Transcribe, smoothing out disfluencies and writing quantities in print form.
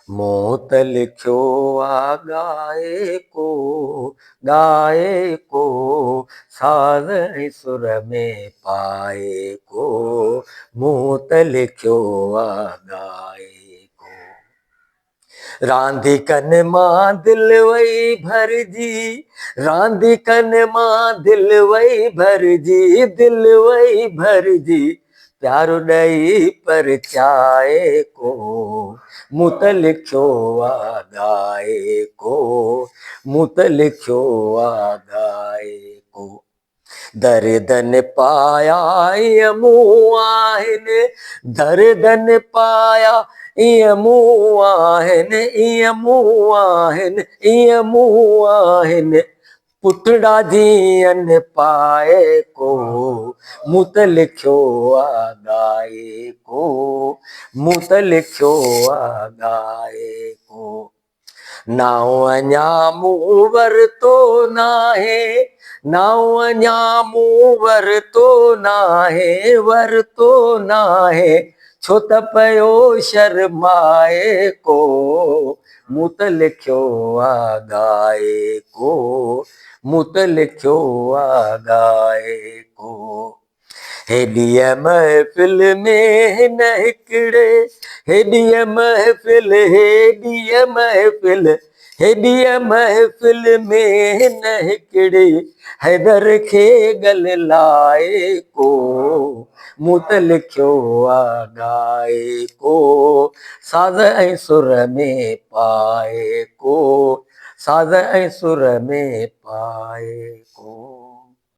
मोत लिखियो आ गाए को साज़ ऐं सुर में पाए को। मोत लिखियो आ गाए को। रांधिकनि मां दिल वई भरजी, रांधिकनि मां दिल वई भरजी, दिल वई भरजी, प्यारो ॾेई परचाए को। मूं त लिखियो आ गाए को, मूं त लिखियो आ गाए को। दर्दन पाया ईअं मूं आहिनि, दर्दन पाया ईअं मूं आहिनि, ईअं मूं आहिनि, ईअं मूं आहिनि, पुतड़ा जीअनि पाए को। मूं त लिखियो आ गाए को, मूं त लिखियो आ गाए को। नाओ अञा मूं वरितो नाहे, नाओ अञा मूं वरितो नाहे, वरितो नाहे, छो त पियो शर्माए को। मूं त लिखियो आ गाए को, मूं त लिखियो आ गाए को। हेॾीअ महफ़िल में हिन हिकिड़े, हेॾीअ महफ़िल, हेॾीअ महफ़िल, हेॾीअ महफ़िल में हिन हिकिड़े हैदर खे गल लाए को। मूं त लिखियो आ गाए को, साज़ ऐं सुर में पाए को, साज़ ऐं सुर में पाए को।